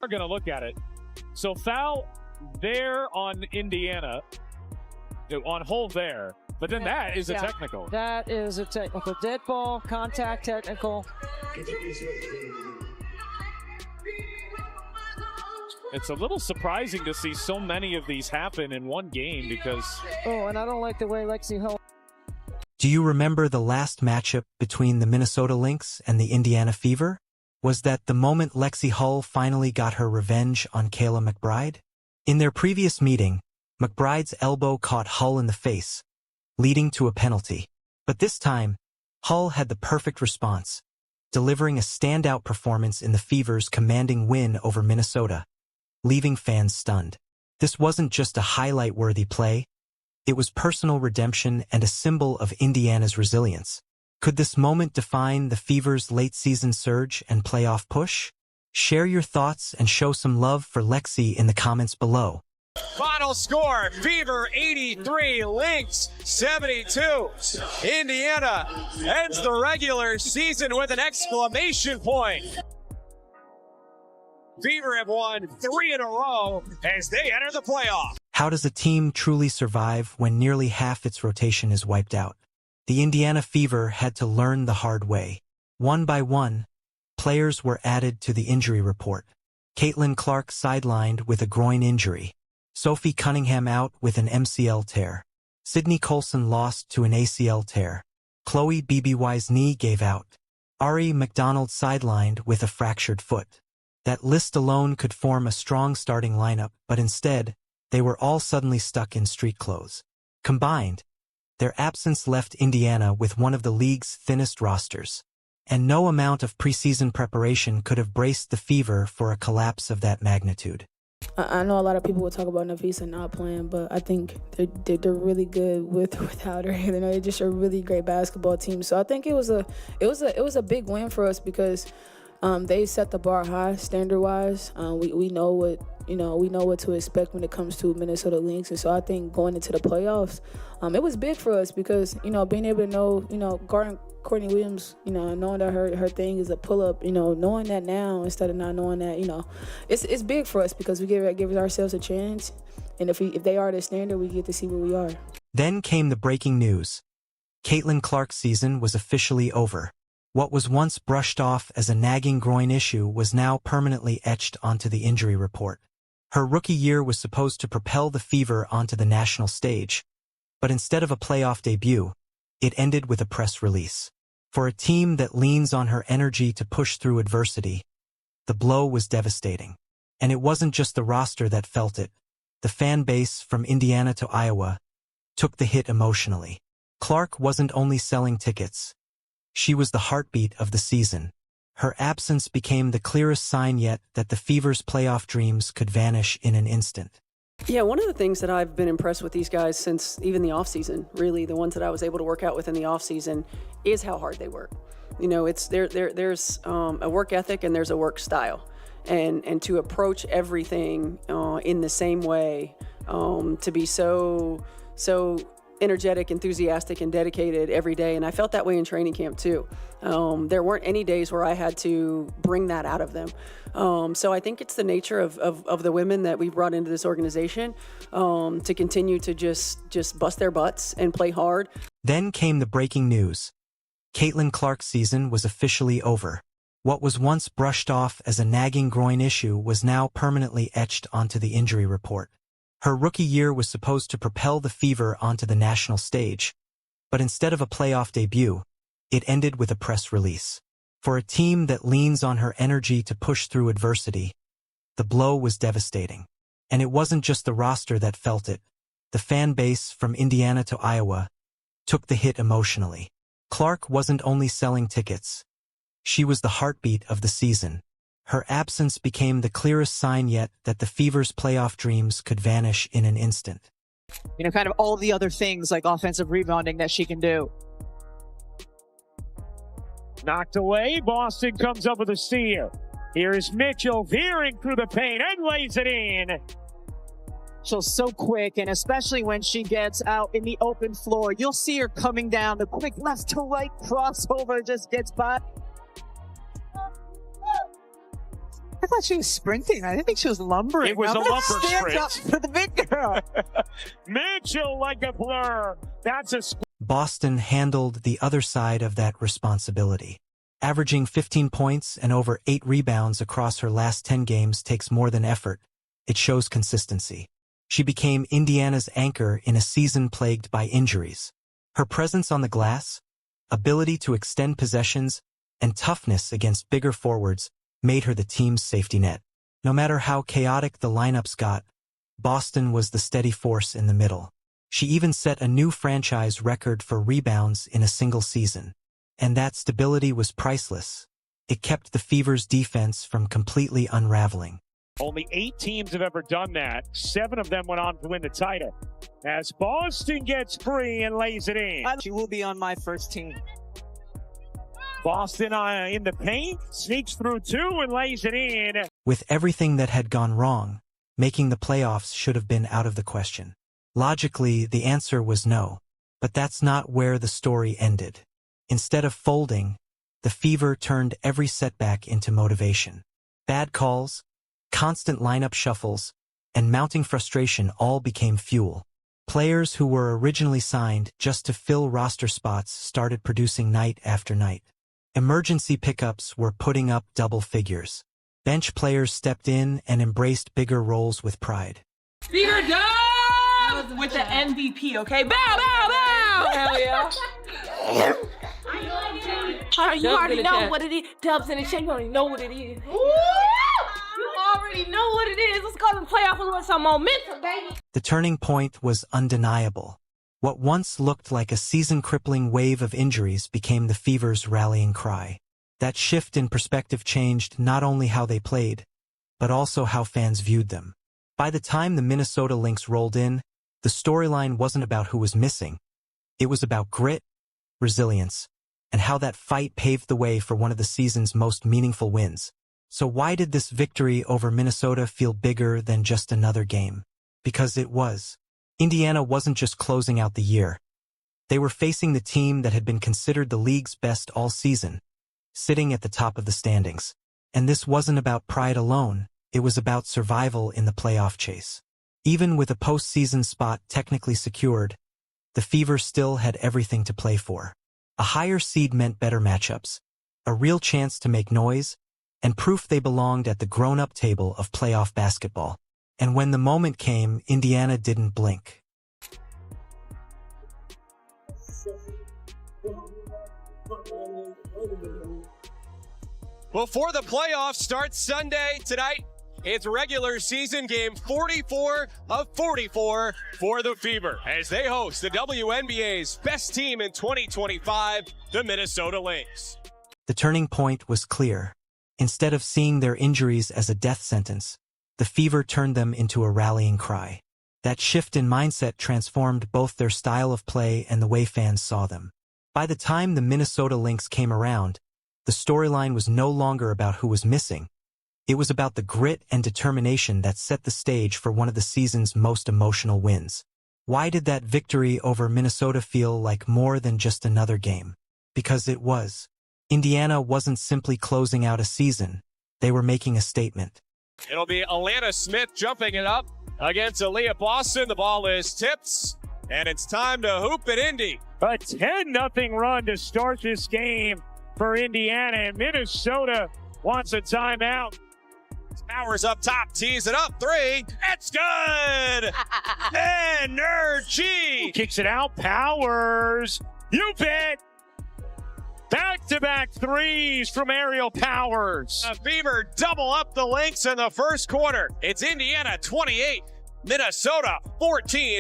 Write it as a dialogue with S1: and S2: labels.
S1: We're going to look at it. So foul there on Indiana, on Hull there. But then that is a technical.
S2: That is a technical. Dead ball, contact technical.
S1: It's a little surprising to see so many of these happen in one game because...
S2: Oh, and I don't like the way Lexie Hull...
S3: Do you remember the last matchup between the Minnesota Lynx and the Indiana Fever? Was that the moment Lexie Hull finally got her revenge on Kayla McBride? In their previous meeting, McBride's elbow caught Hull in the face, leading to a penalty. But this time, Hull had the perfect response, delivering a standout performance in the Fever's commanding win over Minnesota, leaving fans stunned. This wasn't just a highlight-worthy play, it was personal redemption and a symbol of Indiana's resilience. Could this moment define the Fever's late-season surge and playoff push? Share your thoughts and show some love for Lexie in the comments below.
S4: Final score, Fever 83, Lynx 72. Indiana ends the regular season with an exclamation point. Fever have won 3 in a row as they enter the playoff.
S3: How does a team truly survive when nearly half its rotation is wiped out? The Indiana Fever had to learn the hard way. One by one, players were added to the injury report. Caitlin Clark sidelined with a groin injury. Sophie Cunningham out with an MCL tear. Sydney Colson lost to an ACL tear. Chloe BBY's knee gave out. Ari McDonald sidelined with a fractured foot. That list alone could form a strong starting lineup, but instead, they were all suddenly stuck in street clothes. Combined, their absence left Indiana with one of the league's thinnest rosters. And no amount of preseason preparation could have braced the Fever for a collapse of that magnitude.
S5: I know a lot of people will talk about Nafisa not playing, but I think they're really good without her. You know, they're just a really great basketball team. So I think it was a big win for us because they set the bar high standard-wise. We know what to expect when it comes to Minnesota Lynx, and so I think going into the playoffs, it was big for us because being able to know guarding Courtney Williams, knowing that her thing is a pull-up, knowing that now instead of not knowing that, it's big for us because we give ourselves a chance, and if they are the standard, we get to see where we are.
S3: Then came the breaking news. Caitlin Clark's season was officially over. What was once brushed off as a nagging groin issue was now permanently etched onto the injury report. Her rookie year was supposed to propel the Fever onto the national stage, but instead of a playoff debut, it ended with a press release. For a team that leans on her energy to push through adversity, the blow was devastating. And it wasn't just the roster that felt it. The fan base from Indiana to Iowa took the hit emotionally. Clark wasn't only selling tickets. She was the heartbeat of the season. Her absence became the clearest sign yet that the Fever's playoff dreams could vanish in an instant.
S6: Yeah, one of the things that I've been impressed with these guys since even the offseason, really, the ones that I was able to work out with in the offseason, is how hard they work. There's a work ethic and there's a work style. And to approach everything in the same way, to be so energetic, enthusiastic, and dedicated every day. And I felt that way in training camp too. There weren't any days where I had to bring that out of them. So I think it's the nature of the women that we brought into this organization to continue to just bust their butts and play hard.
S3: Then came the breaking news. Caitlin Clark's season was officially over. What was once brushed off as a nagging groin issue was now permanently etched onto the injury report. Her rookie year was supposed to propel the Fever onto the national stage, but instead of a playoff debut, it ended with a press release. For a team that leans on her energy to push through adversity, the blow was devastating. And it wasn't just the roster that felt it. The fan base from Indiana to Iowa took the hit emotionally. Clark wasn't only selling tickets. She was the heartbeat of the season. Her absence became the clearest sign yet that the Fever's playoff dreams could vanish in an instant.
S7: Kind of all the other things like offensive rebounding that she can do.
S1: Knocked away. Boston comes up with a steal. Here is Mitchell veering through the paint and lays it in.
S7: She's so quick, and especially when she gets out in the open floor, you'll see her coming down. The quick left to right crossover just gets by. thought she was sprinting. I didn't think she was lumbering.
S1: It was a lumber
S7: Stand up
S1: sprint.
S7: for the big girl.
S1: Mitchell like a blur. That's a
S3: Boston handled the other side of that responsibility. Averaging 15 points and over 8 rebounds across her last 10 games takes more than effort. It shows consistency. She became Indiana's anchor in a season plagued by injuries. Her presence on the glass, ability to extend possessions, and toughness against bigger forwards made her the team's safety net. No matter how chaotic the lineups got, Boston was the steady force in the middle. She even set a new franchise record for rebounds in a single season. And that stability was priceless. It kept the Fever's defense from completely unraveling.
S1: Only 8 teams have ever done that. 7 of them went on to win the title. As Boston gets free and lays it in.
S7: She will be on my first team.
S1: Boston in the paint, sneaks through 2 and lays it in.
S3: With everything that had gone wrong, making the playoffs should have been out of the question. Logically, the answer was no. But that's not where the story ended. Instead of folding, the Fever turned every setback into motivation. Bad calls, constant lineup shuffles, and mounting frustration all became fuel. Players who were originally signed just to fill roster spots started producing night after night. Emergency pickups were putting up double figures. Bench players stepped in and embraced bigger roles with pride.
S8: Fever done with the MVP, okay? Bow, bow, bow! Hell yeah. You already know what it is. Dubs in the shake, you already know what it is. You already know what it is. Let's go to the playoffs with some momentum, baby.
S3: The turning point was undeniable. What once looked like a season-crippling wave of injuries became the Fever's rallying cry. That shift in perspective changed not only how they played, but also how fans viewed them. By the time the Minnesota Lynx rolled in, the storyline wasn't about who was missing. It was about grit, resilience, and how that fight paved the way for one of the season's most meaningful wins. So why did this victory over Minnesota feel bigger than just another game? Because it was. Indiana wasn't just closing out the year. They were facing the team that had been considered the league's best all season, sitting at the top of the standings. And this wasn't about pride alone, it was about survival in the playoff chase. Even with a postseason spot technically secured, the Fever still had everything to play for. A higher seed meant better matchups, a real chance to make noise, and proof they belonged at the grown-up table of playoff basketball. And when the moment came, Indiana didn't blink.
S4: Before the playoffs start Sunday tonight, it's regular season game 44 of 44 for the Fever as they host the WNBA's best team in 2025, the Minnesota Lynx.
S3: The turning point was clear. Instead of seeing their injuries as a death sentence, the Fever turned them into a rallying cry. That shift in mindset transformed both their style of play and the way fans saw them. By the time the Minnesota Lynx came around, the storyline was no longer about who was missing. It was about the grit and determination that set the stage for one of the season's most emotional wins. Why did that victory over Minnesota feel like more than just another game? Because it was. Indiana wasn't simply closing out a season, they were making a statement.
S4: It'll be Alana Smith jumping it up against Aaliyah Boston. The ball is tipped, and it's time to hoop at Indy.
S1: A 10-0 run to start this game for Indiana, and Minnesota wants a timeout.
S4: Powers up top, tees it up, 3. It's good! Energy!
S1: Kicks it out, Powers. You bet! Back-to-back threes from Aerial Powers.
S4: The Fever double up the Lynx in the first quarter. It's Indiana 28, Minnesota 14.